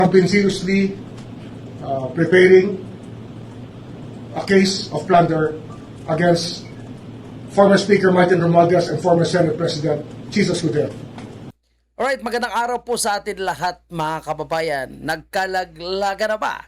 Have been seriously preparing a case of plunder against former Speaker Martin Romualdez and former Senate President Jesus Escudero. Alright, magandang araw po sa atin lahat mga kababayan. Nagkalaglaga na ba?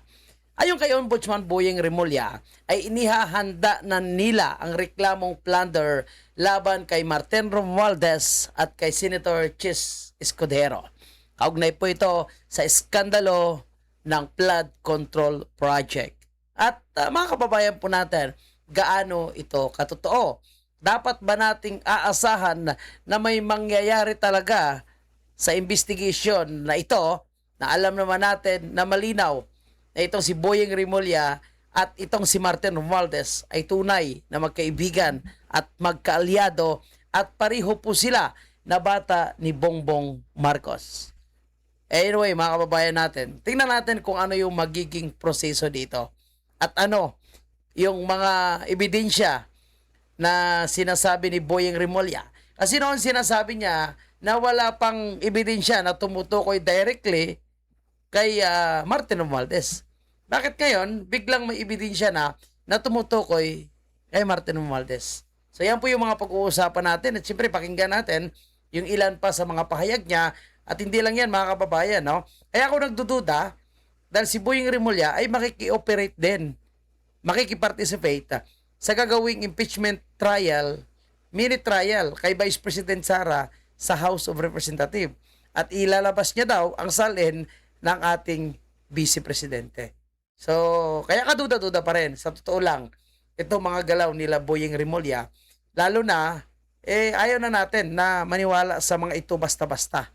Ayon kay Ombudsman Boyeng Remulla, ay inihahanda na nila ang reklamong plunder laban kay Martin Romualdez at kay Senator Chis Escudero. Kaugnay po ito sa iskandalo ng Flood Control Project. At mga kababayan po natin, gaano ito katotoo? Dapat ba nating aasahan na may mangyayari talaga sa investigation na ito, na alam naman natin na malinaw na itong si Boyeng Remulla at itong si Martin Romualdez ay tunay na magkaibigan at magkaalyado at pareho po sila na bata ni Bongbong Marcos. Anyway, mga kababayan natin, tingnan natin kung ano yung magiging proseso dito at ano yung mga ebidensya na sinasabi ni Boyeng Remulla. Kasi noon sinasabi niya na wala pang ebidensya na tumutukoy directly kay Martin Romualdez. Bakit ngayon, biglang may ebidensya na tumutukoy kay Martin Romualdez? So yan po yung mga pag-uusapan natin. At siyempre, pakinggan natin yung ilan pa sa mga pahayag niya. At hindi lang yan, mga kababayan. No? Kaya ako nagdududa, dahil si Boyeng Remulla ay makiki-operate din, makikiparticipate sa gagawing impeachment trial, mini trial kay Vice President Sara sa House of Representatives. At ilalabas niya daw ang salin ng ating Vice Presidente. So, kaya kaduda-duda pa rin. Sa totoo lang, itong mga galaw nila Boyeng Remulla, lalo na, ayaw na natin na maniwala sa mga ito basta-basta.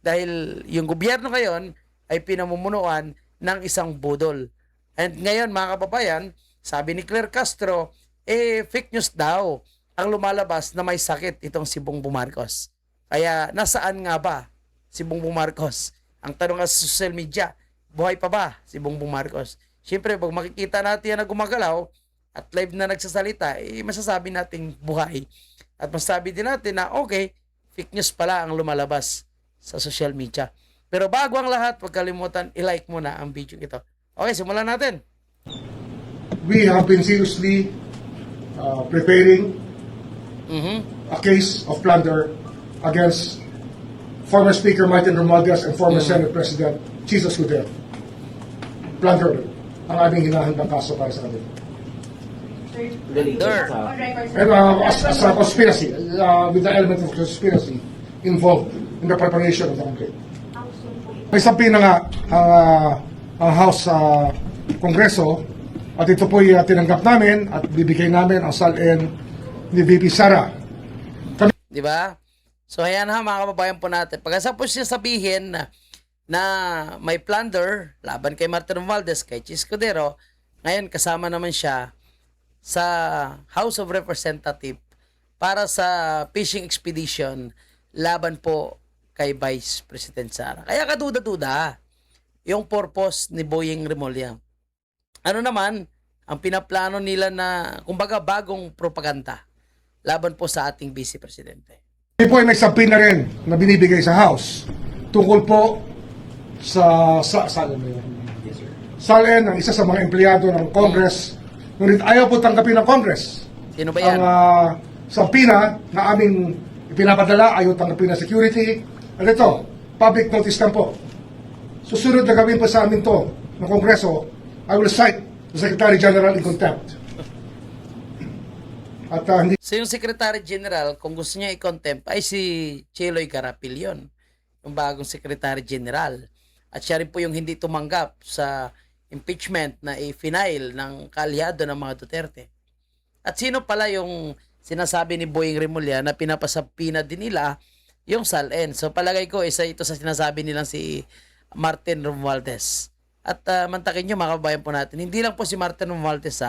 Dahil yung gobyerno ngayon ay pinamumunuan ng isang budol. And ngayon, mga kababayan, sabi ni Claire Castro, fake news daw ang lumalabas na may sakit itong si Bongbong Marcos. Kaya nasaan nga ba si Bongbong Marcos? Ang tanong nga sa social media, buhay pa ba si Bongbong Marcos? Siyempre, pag makikita natin yan na gumagalaw at live na nagsasalita, masasabi natin buhay. At masasabi din natin na okay, fake news pala ang lumalabas sa social media. Pero bago ang lahat, huwag kalimutan, i-like muna ang video ito. Okay, simulan natin. We have been seriously preparing a case of plunder against former Speaker Martin Romualdez and former Senate President Jesus Escudero. Plunder ang aming hinahandang kaso para sa kanila. And as a conspiracy, with the element of conspiracy involved in the preparation of the complaint. May sabi na nga ang House sa Kongreso at ito po'y tinanggap namin at bibigay namin ang salin ni VP Sara. Di ba? So ayan ha, mga kababayan po natin. Pagkasapos niya sabihin na may plunder laban kay Martin Romualdez, kay Chis Escudero, ngayon kasama naman siya sa House of Representatives para sa fishing expedition laban po kay Vice President Sara. Kaya kaduda-duda yung purpose ni Boyeng Remulla. Ano naman ang pinaplano nila na kumbaga bagong propaganda laban po sa ating Vice Presidente. May po ay may sabi na rin na binibigay sa House tungkol po sa salin ng isa sa mga empleyado ng Congress. Ngunit ayaw po tanggapin ng Congress. Sino ba yan? Ang sampina na aming ipinapadala, ayaw tanggapin ng security. At ito, public notice lang po. Susunod na gawin po sa amin to ng Kongreso, I will cite the Secretary General in contempt. At hindi So yung Secretary General, kung gusto niya i-contempt, ay si Cheloy Garapil yun, yung bagong Secretary General. At siya rin po yung hindi tumanggap sa impeachment na i-final ng kaalyado ng mga Duterte. At sino pala yung sinasabi ni Boyeng Remulla na pinapasapina din nila yung SALN. So palagay ko, isa ito sa sinasabi nilang si Martin Romualdez. At mantakin nyo mga kababayan po natin, hindi lang po si Martin Romualdez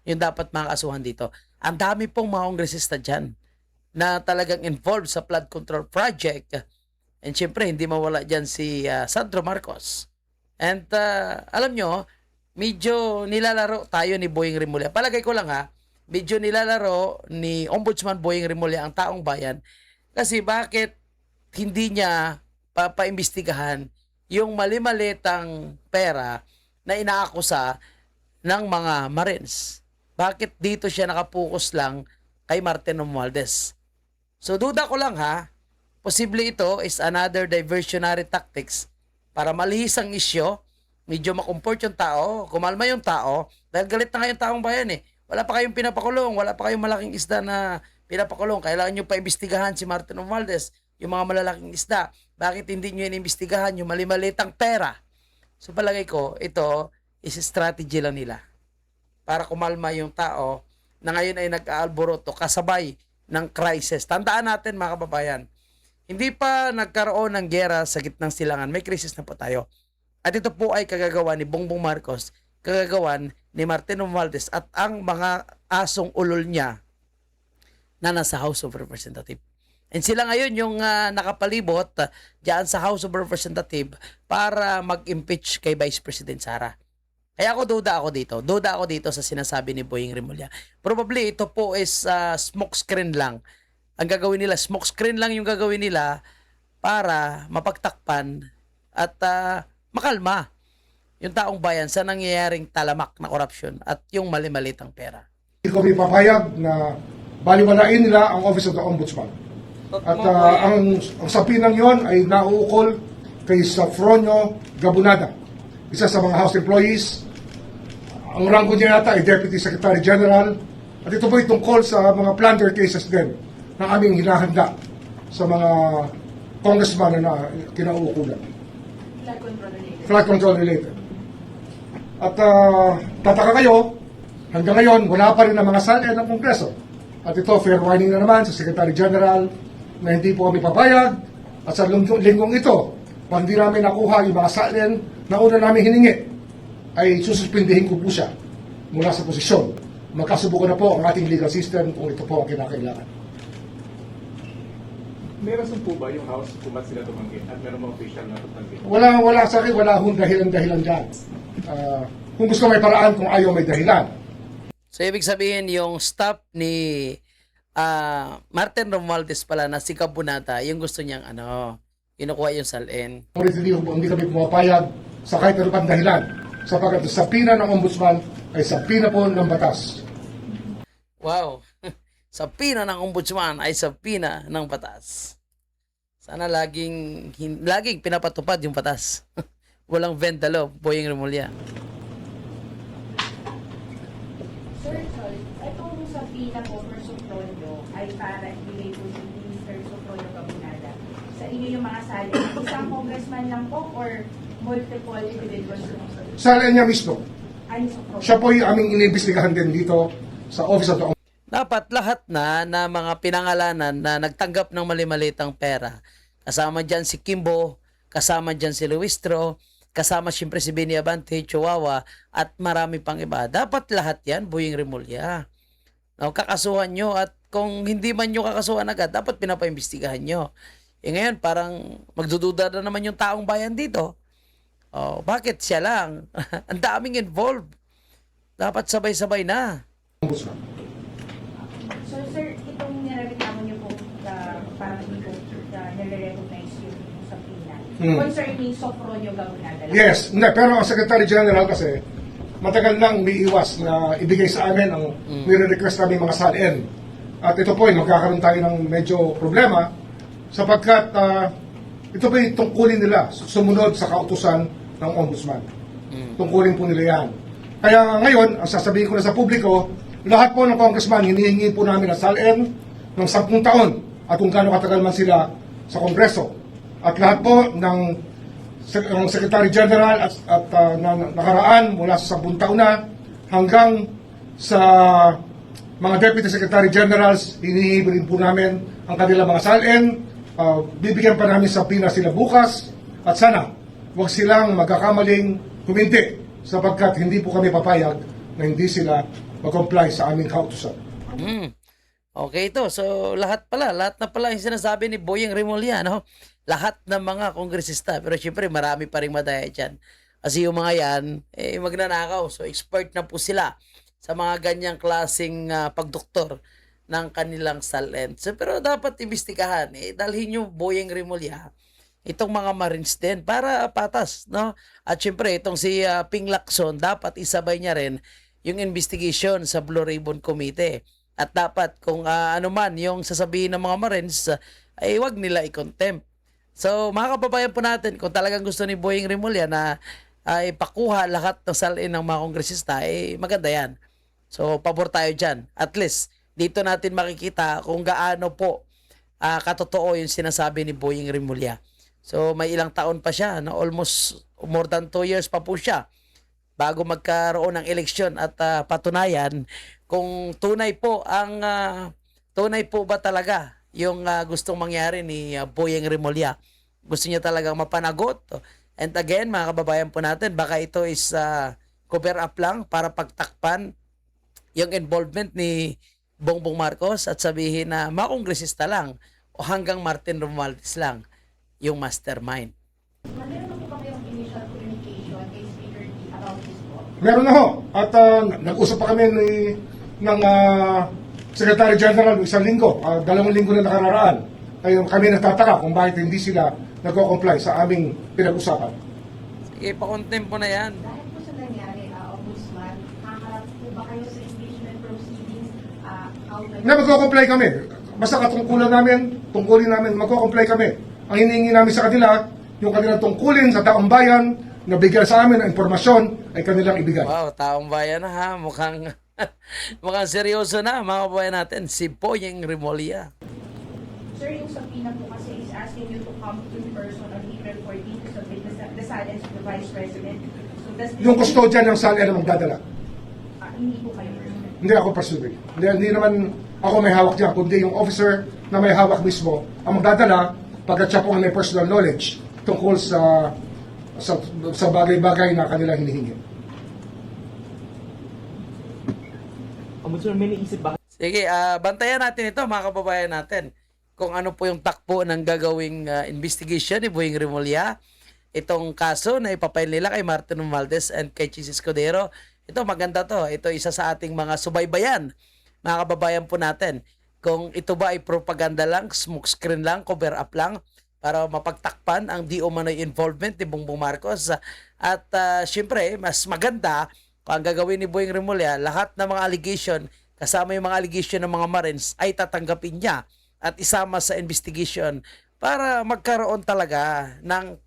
yung dapat makakasuhan dito. Ang dami pong mga kongresista dyan na talagang involved sa flood control project. And syempre, hindi mawala dyan si Sandro Marcos. And alam nyo, medyo nilalaro tayo ni Boyeng Remulla. Palagay ko lang medyo nilalaro ni Ombudsman Boyeng Remulla ang taong bayan. Kasi bakit hindi niya papaimbestigahan yung mali-malitang pera na inaakusa ng mga Marines. Bakit dito siya nakapokus lang kay Martin Romualdez? So duda ko lang ha, posible ito is another diversionary tactics para malihis ang isyo, medyo makomfort yung tao, kumalma yung tao, dahil galit na ngayong taong bayan eh. Wala pa kayong pinapakulong, wala pa kayong malaking isda na pinapakulong. Kailangan nyo pa imbestigahan si Martin Romualdez, yung mga malalaking isda. Bakit hindi nyo inimbestigahan yung mali-malitang pera? So palagay ko, ito is strategy lang nila para kumalma yung tao na ngayon ay nag-aalboroto kasabay ng crisis. Tandaan natin mga kababayan, hindi pa nagkaroon ng giyera sa gitnang silangan. May krisis na po tayo. At ito po ay kagagawa ni Bongbong Marcos, kagagawan ni Martin Romualdez at ang mga asong ulol niya na nasa House of Representatives. And sila ngayon yung nakapalibot diyan sa House of Representatives para mag-impeach kay Vice President Sara. Kaya duda ako dito sa sinasabi ni Boying Remulla. Probably ito po is smoke screen lang. Ang gagawin nila, smoke screen lang yung gagawin nila para mapagtakpan at makalma yung taong bayan sa nangyayaring talamak na korupsyon at yung mali-malitang pera. Hindi kami papayag na baliwalain nila ang Office of the Ombudsman. At ang sapinang yon ay nauukol kay Safronio Gabunada, isa sa mga House employees. Ang ranggo niya yata ay Deputy Secretary General. At ito po ay tungkol sa mga plunder cases din na aming hinahanda sa mga congressman na kinauukulan. Flood control related. At tataka kayo, hanggang ngayon, wala pa rin ang mga salin ng Kongreso. At ito, fair warning na naman sa Secretary General na hindi po kami papayag. At sa linggong ito, pag hindi namin nakuha yung mga salin na una namin hiningi, ay sususpindihin ko po siya mula sa posisyon. Magkasubukan na po ang ating legal system kung ito po ang kinakailangan. May rason po ba yung House kung ba't sila tumanggi at meron mga official na tumanggi? Wala sa akin, wala hong dahilan dyan. Kung gusto may paraan, kung ayaw may dahilan. So ibig sabihin yung staff ni Martin Romualdez pala na si Gabunata, yung gusto niyang kinukuha yung salin. Hindi kami pumapayag sa kahit ano pang dahilan, sapagkat sa pina ng Ombudsman ay sa pina po ng batas. Wow! Sa pina ng Ombudsman ay sa pina ng batas. Sana laging pinapatupad yung batas. Walang vendalo, Boying Remulla. Sir, sorry. Itong sa pina po for Sufronio ay para ibigay po si Mr. Sufronio Gabunada sa inyo yung mga sali. Isang congressman lang po or multiple individuals? Sa niya mismo, Ay, Sufronio. siya po yung aming inimbestigahan din dito sa Office of the Ombudsman. Dapat lahat na mga pinangalanan na nagtanggap ng mali-malitang pera. Kasama dyan si Kimbo, kasama dyan si Luistro, kasama siyempre si Benny Abante, Chihuahua, at marami pang iba. Dapat lahat yan, Boying Remulla. No, kakasuhan nyo at kung hindi man nyo kakasuhan agad, dapat pinapaimbestigahan nyo. Ngayon, parang magdududa na naman yung taong bayan dito. Bakit siya lang? Ang daming involved. Dapat sabay-sabay na. Ombudsman. So, sir, itong nireklamo niyo po parang hindi po nire-recognize yung sa pina. Concerning Sufronio Gabunada. Yes, pero ang Secretary General kasi matagal nang umiiwas na ibigay sa amin ang nire-request namin mga salin. At ito po ay magkakaroon tayo ng medyo problema sapagkat ito po ay tungkulin nila sumunod sa kautusan ng Ombudsman. Tungkulin po nila yan. Kaya ngayon, ang sasabihin ko na sa publiko, lahat po ng congressman, hinihingi po namin ang salin ng 10 taon at kung gaano katagal man sila sa Kongreso. At lahat po ng Secretary General at nakaraan mula sa 10 taon na hanggang sa mga Deputy Secretary Generals, hinihingi rin po namin ang kanilang mga salin. Bibigyan pa namin sa pina sila bukas at sana huwag silang magkakamaling huminti sapagkat hindi po kami papayag na hindi sila mag-comply sa aming kautusan. Okay ito. So, lahat na pala yung sinasabi ni Boying Remulla, no? Lahat ng mga kongresista. Pero syempre, marami pa rin madaya dyan. Kasi yung mga yan, magnanakaw. So, expert na po sila sa mga ganyang klaseng pagdoktor ng kanilang salin. So, pero dapat imbestigahan. Dalhin nyo Boying Remulla itong mga Marines din para patas, no? At syempre itong si Ping Lacson dapat isabay niya rin yung investigation sa Blue Ribbon Committee. At dapat kung ano man yung sasabihin ng mga Marines ay wag nila i-contempt. So mga kababayan po natin, kung talagang gusto ni Boying Rimulya na ipakuha lahat ng salin ng mga kongresista, maganda yan. So pabor tayo dyan. At least dito natin makikita kung gaano po katotoo yung sinasabi ni Boying Rimulya. So may ilang taon pa siya, no? Almost more than 2 years pa po siya bago magkaroon ng eleksyon at patunayan kung tunay po ba talaga yung gustong mangyari ni Boying Rimulya. Gusto niya talagang mapanagot. And again, mga kababayan po natin, baka ito is cover up lang para pagtakpan yung involvement ni Bongbong Marcos at sabihin na makongresista lang o hanggang Martin Romualdez lang yung mastermind. Meron na po ba kayong initial communication kay Speaker Lee about this po? Meron na ho. At nag-usap pa kami ng Secretary General ng isang linggo, 2 linggo na nakararaan. Ay kami nagtataka kung bakit hindi sila nagko-comply sa aming pinag-usapan. Sige, pakontempo na yan. Dahil po sa nangyari, Ombudsman, haharap po ba kayo sa impeachment proceedings? Na magko-comply kami. Basta tungkulin namin, magko-comply kami. Ang hinihingi namin sa kanila, yung kanilang tungkulin sa taong bayan, na bigyan sa amin ng impormasyon, ay kanilang ibigay. Wow, taong bayan na ha. Mukhang seryoso na mga kababayan natin. Si Boying Rimulya. Sir, yung subpoena po kasi is asking you to come in person on April 14 to submit the silence of the Vice President. So does this Yung kustodya ng sala na magdadala. hindi po kayo person? Hindi ako personally. Hindi naman ako may hawak diyan, kundi yung officer na may hawak mismo ang magdadala pagkat siya po ang may personal knowledge tungkol sa bagay-bagay na kanilang hinihingi. Ombudsman, may naisip ba Sige, bantayan natin ito mga kababayan natin. Kung ano po yung takbo ng gagawing investigation ni Boying Rimulya. Itong kaso na ipapail nila kay Martin Romualdez and kay Chis Escudero. Ito maganda to. Ito isa sa ating mga subaybayan. Mga kababayan po natin. Kung ito ba ay propaganda lang, smokescreen lang, cover up lang para mapagtakpan ang di umano'y involvement ni Bongbong Marcos. At syempre, mas maganda kung ang gagawin ni Boying Rimulya, lahat ng mga allegation, kasama yung mga allegation ng mga Marines, ay tatanggapin niya at isama sa investigation para magkaroon talaga ng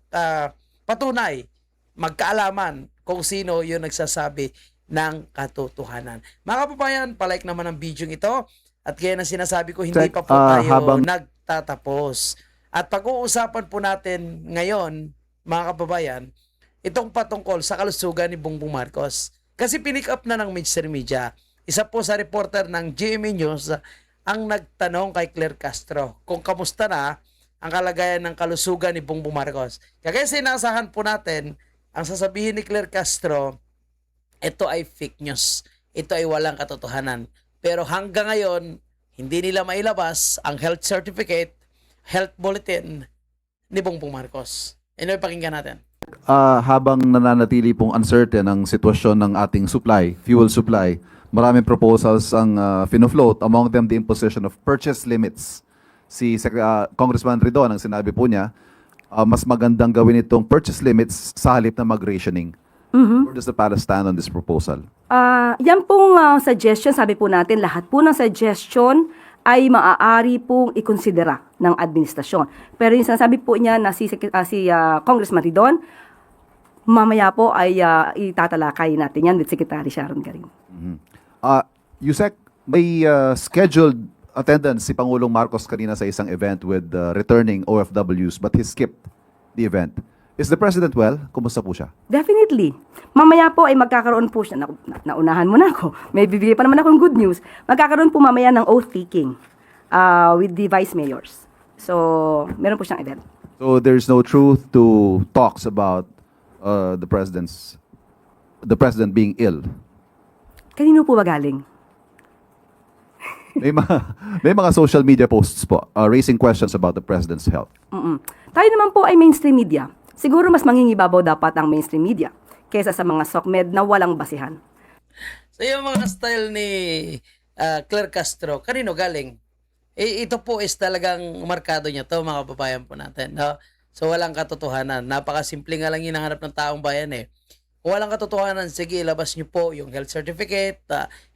patunay, magkaalaman kung sino yung nagsasabi ng katotohanan. Mga kababayan, palike naman ang video ito. At kaya na sinasabi ko, hindi pa po tayo nagtatapos. At pag-uusapan po natin ngayon, mga kababayan, itong patungkol sa kalusugan ni Bongbong Marcos. Kasi pinick up na ng mainstream media. Isa po sa reporter ng GMA News ang nagtanong kay Claire Castro kung kamusta na ang kalagayan ng kalusugan ni Bongbong Marcos. Kaya sinasahan po natin, ang sasabihin ni Claire Castro, ito ay fake news. Ito ay walang katotohanan. Pero hanggang ngayon, hindi nila mailabas ang health certificate, health bulletin ni Bongbong Marcos. Ano pakinggan natin? Habang nananatili pong uncertain ang sitwasyon ng ating supply, fuel supply, maraming proposals ang finofloat, among them the imposition of purchase limits. Si Congressman Ridon, ang sinabi po niya, mas magandang gawin itong purchase limits sa halip na mag-rationing. Where does the palace stand on this proposal? Yan pong suggestion, sabi po natin, lahat po ng suggestion ay maaari pong ikonsidera ng administrasyon. Pero yung sinasabi po niya na si Congressman Ridon, mamaya po ay itatalakay natin yan with Secretary Sharon Garin. Yusek, may scheduled attendance si Pangulong Marcos kanina sa isang event with returning OFWs but he skipped the event. Is the President well? Kumusta po siya? Definitely. Mamaya po ay magkakaroon po siya, naunahan mo na ako, may bibigay pa naman akong good news, magkakaroon po mamaya ng oath-taking with the vice mayors. So, meron po siyang event. So there's no truth to talks about the President being ill? Kanino po ba galing? May mga social media posts po raising questions about the President's health. Tayo naman po ay mainstream media. Siguro mas mangingibabaw dapat ang mainstream media kaysa sa mga SOCMED na walang basihan. So yung mga style ni Claire Castro, kanino galing? Ito po is talagang markado niya to mga babayan po natin. No? So walang katotohanan. Napakasimple nga lang hinahanap ng taong bayan eh. Kung walang katotohanan, sige, ilabas niyo po yung health certificate,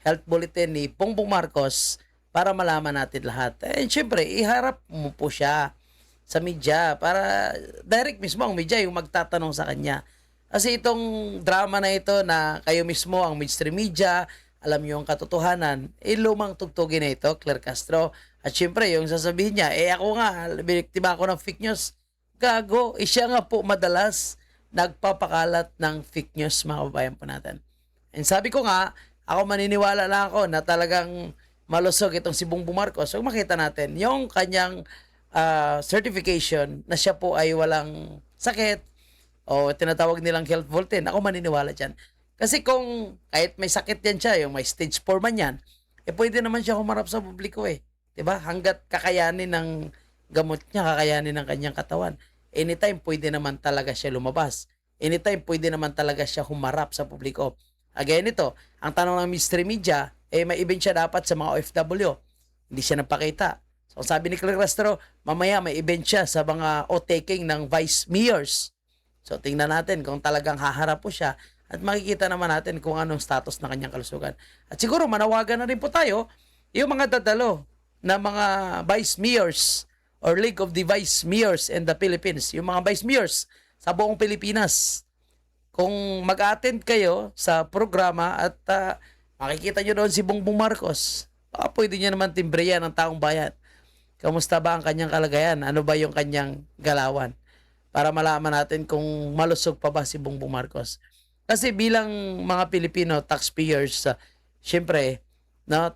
health bulletin ni Bongbong Marcos para malaman natin lahat. And syempre, iharap mo po siya sa media para direct mismo ang media yung magtatanong sa kanya. Kasi itong drama na ito na kayo mismo, ang mainstream media, alam niyo ang katotohanan, lumang tugtugin na ito, Claire Castro. At syempre, yung sasabihin niya, ako nga, biniktima ako ng fake news. Gago, siya nga po madalas nagpapakalat ng fake news, mga kababayan po natin. And sabi ko nga, ako maniniwala lang ako na talagang malusog itong si Bongbong Marcos. So makita natin yung kanyang certification na siya po ay walang sakit o tinatawag nilang health bulletin. Ako maniniwala dyan. Kasi kung kahit may sakit yan siya, yung may stage 4 man yan, pwede naman siya humarap sa publiko eh. Diba? Hanggat kakayanin ng gamot niya, kakayanin ng kanyang katawan. Anytime pwede naman talaga siya lumabas. Anytime pwede naman talaga siya humarap sa publiko. Again ito, ang tanong ng mystery media, may event siya dapat sa mga OFW. Hindi siya napakita. So sabi ni Claire Castro, mamaya may event siya sa mga o-taking ng vice mayors. So tingnan natin kung talagang haharap po siya at makikita naman natin kung anong status ng kanyang kalusugan. At siguro manawagan na rin po tayo yung mga dadalo na mga vice mayors or League of the Vice Mayors in the Philippines. Yung mga vice mayors sa buong Pilipinas. Kung mag-attend kayo sa programa at makikita nyo doon si Bongbong Marcos, pwede nyo naman timbreyan ng taong bayan. Kamusta ba ang kanyang kalagayan? Ano ba yung kanyang galawan? Para malaman natin kung malusog pa ba si Bongbong Marcos. Kasi bilang mga Pilipino taxpayers, syempre,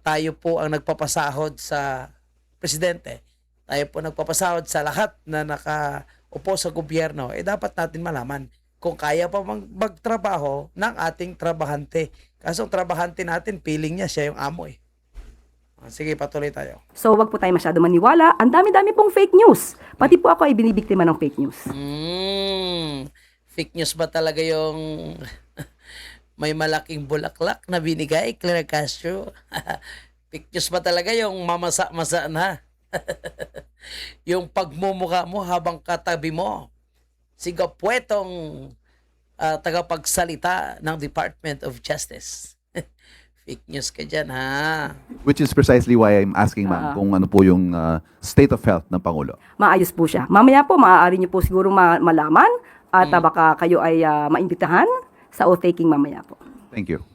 tayo po ang nagpapasahod sa presidente. Tayo po nagpapasahod sa lahat na nakaupo sa gobyerno. Dapat natin malaman kung kaya pa magtrabaho ng ating trabahante. Kaso ang trabahante natin, feeling niya siya yung amo eh. Sige, patuloy tayo. So, wag po tayo masyado maniwala. Ang dami-dami pong fake news. Pati po ako ay binibiktima ng fake news. Fake news ba talaga yung may malaking bulaklak na binigay, Claire Castro? Fake news ba talaga yung mamasa-masa na? Yung pagmumukha mo habang katabi mo si gapwetong tagapagsalita ng Department of Justice. Fake news ka dyan, ha? Which is precisely why I'm asking, ma'am, kung ano po yung state of health ng Pangulo. Maayos po siya. Mamaya po, maaari niyo po siguro malaman at baka kayo ay maimbitahan sa o-taking mamaya po. Thank you.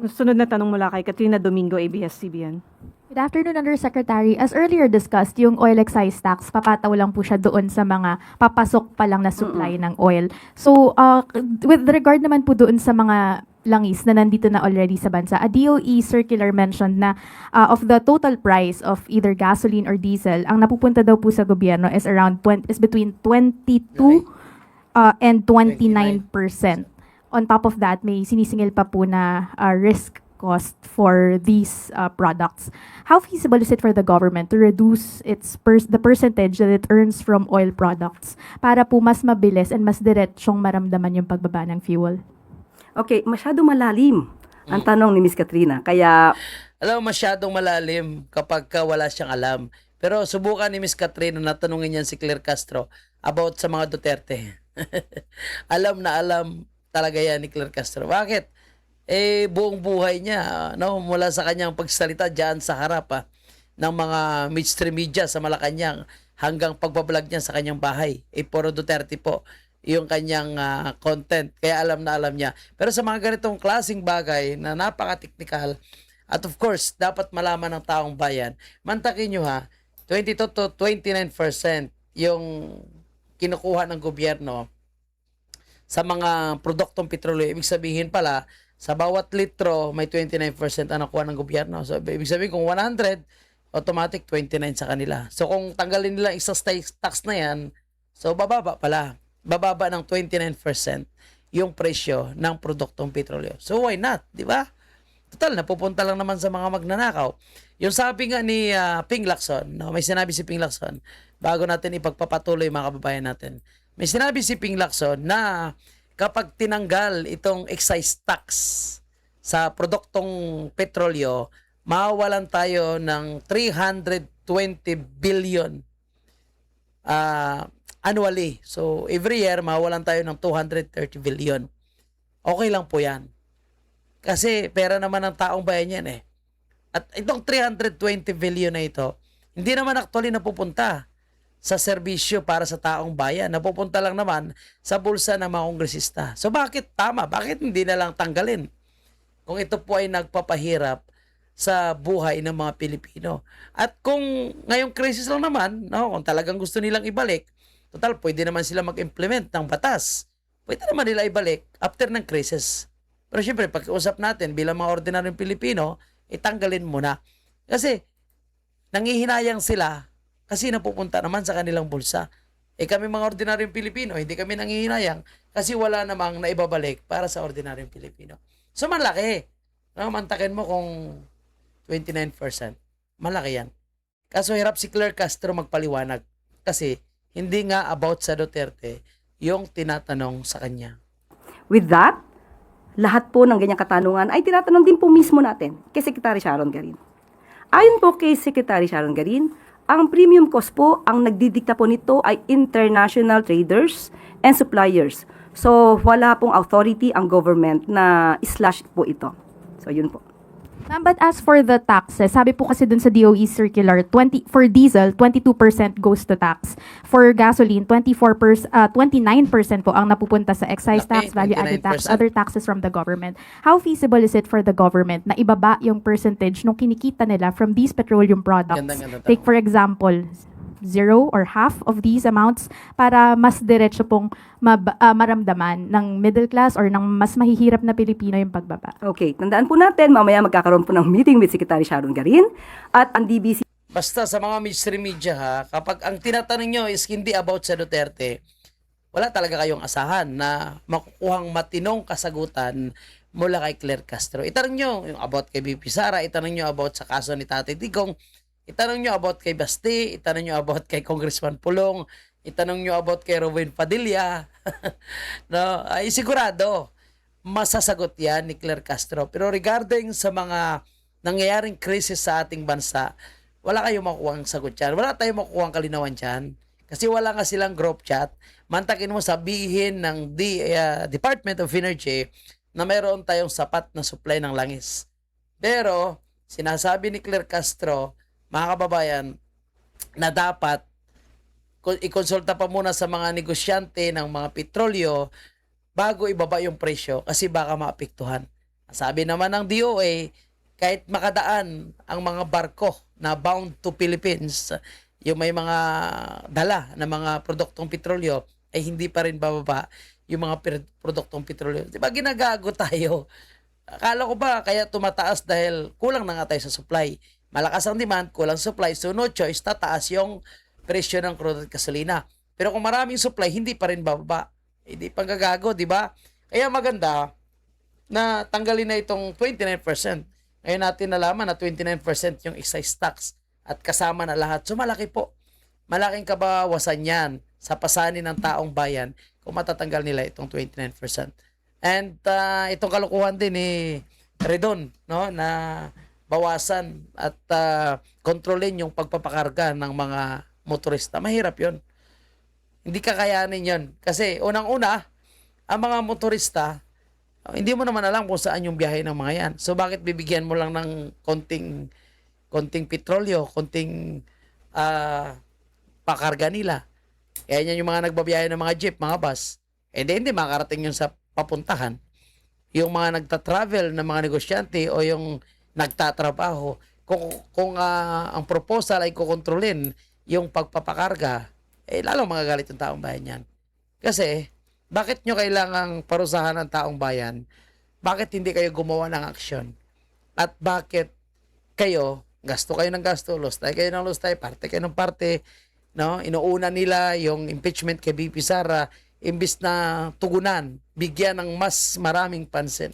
Sunod na tanong mula kay Katrina Domingo, ABS-CBN. Good afternoon, Undersecretary. As earlier discussed, yung oil excise tax, papataw lang po siya doon sa mga papasok pa lang na supply ng oil. So, with regard naman po doon sa mga langis na nandito na already sa bansa, a DOE circular mentioned na of the total price of either gasoline or diesel, ang napupunta daw po sa gobyerno is between 22 and 29%. On top of that, may sinisingil pa po na risk cost for these products. How feasible is it for the government to reduce the percentage that it earns from oil products para po mas mabilis and mas diretsyong maramdaman yung pagbaba ng fuel? Okay, masyado malalim ang tanong ni Miss Katrina. Kaya, Alam mo, masyadong malalim kapag wala siyang alam. Pero subukan ni Miss Katrina na tanungin yan si Claire Castro about sa mga Duterte. Alam na alam talaga yan ni Claire Castro. Bakit? Buong buhay niya, mula sa kanyang pagsalita dyan sa harap ng mga mainstream media sa Malacanang hanggang pagbablog niya sa kanyang bahay. Puro Duterte po yung kanyang content. Kaya alam na alam niya. Pero sa mga ganitong klaseng bagay na napaka-technical, at of course, dapat malaman ng taong bayan, mantakin nyo 22 to 29% yung kinukuha ng gobyerno sa mga produktong petrolyo. Ibig sabihin pala, sa bawat litro, may 29% ang nakuha ng gobyerno. So, ibig sabihin kung 100, automatic 29 sa kanila. So, kung tanggalin nila isang tax na yan, so bababa pala. Bababa ng 29% yung presyo ng produktong petrolyo. So, why not? Di ba? Total, napupunta lang naman sa mga magnanakaw. Yung sabi nga ni Ping Lacson, may sinabi si Ping Lacson, bago natin ipagpapatuloy mga kababayan natin, may sinabi si Ping Lacson na kapag tinanggal itong excise tax sa produktong petrolyo, mawawalan tayo ng 320 billion annually. So, every year, mawalan tayo ng 230 billion. Okay lang po yan. Kasi pera naman ng taong bayan yan eh. At itong 320 billion na ito, hindi naman actually napupunta sa serbisyo para sa taong bayan. Napupunta lang naman sa bulsa ng mga kongresista. So bakit tama? Bakit hindi na lang tanggalin? Kung ito po ay nagpapahirap sa buhay ng mga Pilipino. At kung ngayong crisis lang naman, no, kung talagang gusto nilang ibalik, total, pwede naman sila mag-implement ng batas. Pwede naman nila ibalik after ng crisis. Pero syempre, pag-usap natin bilang mga ordinaryong Pilipino, itanggalin muna. Kasi, nangihinayang sila kasi napupunta naman sa kanilang bulsa. Kami mga ordinaryong Pilipino, hindi kami nangihinayang kasi wala namang naibabalik para sa ordinaryong Pilipino. So, malaki. No, mantakin mo kung 29%. Malaki yan. Kaso hirap si Claire Castro magpaliwanag kasi hindi nga about sa Duterte yung tinatanong sa kanya. With that, lahat po ng ganyang katanungan ay tinatanong din po mismo natin kay Secretary Sharon Garin. Ayon po kay Secretary Sharon Garin, ang premium cost po, ang nagdidikta po nito ay international traders and suppliers. So, wala pong authority ang government na slash po ito. So, yun po. Ma'am, but as for the taxes, sabi po kasi dun sa DOE circular, for diesel, 22% goes to tax. For gasoline, 29% po ang napupunta sa excise tax, Laki, value-added tax, 29%. other taxes from the government. How feasible is it for the government na ibaba yung percentage nung kinikita nila from these petroleum products? Ganda-ganda Take for example, 0 or half of these amounts para mas diretso pong maramdaman ng middle class or ng mas mahihirap na Pilipino yung pagbaba. Okay, tandaan po natin, mamaya magkakaroon po ng meeting with Secretary Sharon Garin at ang DBC. Basta sa mga mainstream media ha, kapag ang tinatanong nyo is hindi about sa Duterte, wala talaga kayong asahan na makukuhang matinong kasagutan mula kay Claire Castro. Itanong nyo yung about kay BP Sara, itanong nyo about sa kaso ni Tatay Digong, itanong nyo about kay Basti, itanong nyo about kay Congressman Pulong, itanong nyo about kay Robin Padilla. No, ay sigurado masasagot yan ni Claire Castro. Pero regarding sa mga nangyayaring krisis sa ating bansa, wala kayong makukuhang sagot yan. Wala tayong makukuhang kalinawan dyan. Kasi wala nga silang group chat. Mantakin mo sabihin ng Department of Energy na mayroon tayong sapat na supply ng langis. Pero, sinasabi ni Claire Castro, mga kababayan, na dapat ikonsulta pa muna sa mga negosyante ng mga petrolyo bago ibaba yung presyo kasi baka maapektuhan. Sabi naman ng DOA, kahit makadaan ang mga barko na bound to Philippines, yung may mga dala na mga produktong petrolyo, ay hindi pa rin bababa yung mga produktong petrolyo. Diba ginagago tayo? Akala ko ba kaya tumataas dahil kulang na nga tayo sa supply. Malakas ang demand, kulang supply, so no choice, tataas yung presyo ng crude at gasolina. Pero kung maraming supply, hindi pa rin bababa. Hindi panggagago, di ba? Kaya maganda na tanggalin na itong 29%. Ngayon natin nalaman na 29% yung excise tax at kasama na lahat. So malaki po. Malaking kabawasan yan sa pasanin ng taong bayan kung matatanggal nila itong 29%. And itong kalukuhan din ni Redon, no, na bawasan at kontrolin yung pagpapakarga ng mga motorista. Mahirap yon. Hindi kakayanin yon. Kasi unang-una, ang mga motorista, hindi mo naman alam kung saan yung biyahe ng mga yan. So bakit bibigyan mo lang ng konting petrolyo, konting pakarga nila? Kaya yan yung mga nagbabiyahe ng mga jeep, mga bus. Hindi makarating yun sa papuntahan. Yung mga nagta-travel na mga negosyante o yung nagtatrabaho, kung ang proposal ay kukontrolin yung pagpapakarga, lalo magagalit yung taong bayan yan. Kasi, bakit nyo kailangang parusahan ng taong bayan? Bakit hindi kayo gumawa ng aksyon? At bakit kayo, gasto kayo ng gasto, lustay kayo ng lustay, parte kayo ng parte, no? Inuuna nila yung impeachment kay BP Sara, imbis na tugunan, bigyan ng mas maraming pansin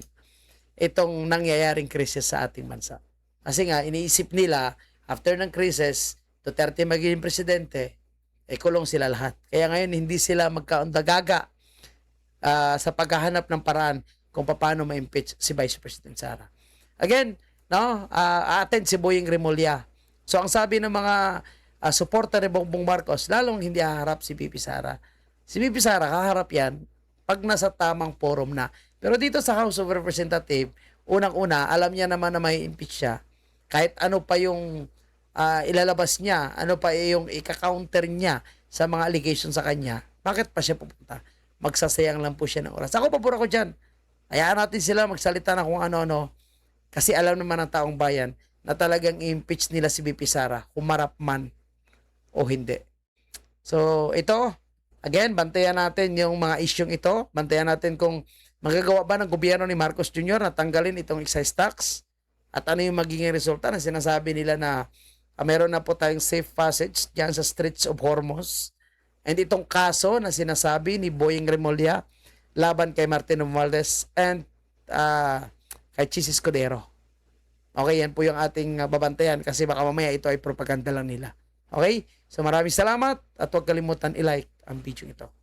itong nangyayaring krisis sa ating bansa. Kasi nga, iniisip nila, after ng krisis, Duterte magiging presidente, kulong sila lahat. Kaya ngayon, hindi sila magkaundagaga sa paghahanap ng paraan kung paano ma-impeach si Vice President Sara. Again, no, atin si Boying Remulla. So, ang sabi ng mga suporta ni Bongbong Marcos, lalong hindi haharap si VP Sara. Si VP Sara, haharap yan pag nasa tamang forum na. Pero dito sa House of Representatives, unang-una, alam niya naman na may impeach siya. Kahit ano pa yung ilalabas niya, ano pa yung ika-counter niya sa mga allegations sa kanya, bakit pa siya pupunta? Magsasayang lang po siya ng oras. Ako, pabor ako dyan. Hayaan natin sila magsalita na kung ano-ano. Kasi alam naman ng taong bayan na talagang i-impeach nila si VP Sara, humarap man o hindi. So, ito, again, bantayan natin yung mga isyong ito. Bantayan natin kung magagawa ba ng gobyerno ni Marcos Jr. na tanggalin itong excise tax at ano yung magiging resulta na sinasabi nila na meron na po tayong safe passage dyan sa Straits of Hormuz. And itong kaso na sinasabi ni Boying Remulla laban kay Martin Romualdez and kay Chis Escudero. Okay, yan po yung ating babantayan kasi baka mamaya ito ay propaganda lang nila. Okay? So maraming salamat at huwag kalimutan i-like ang video ito.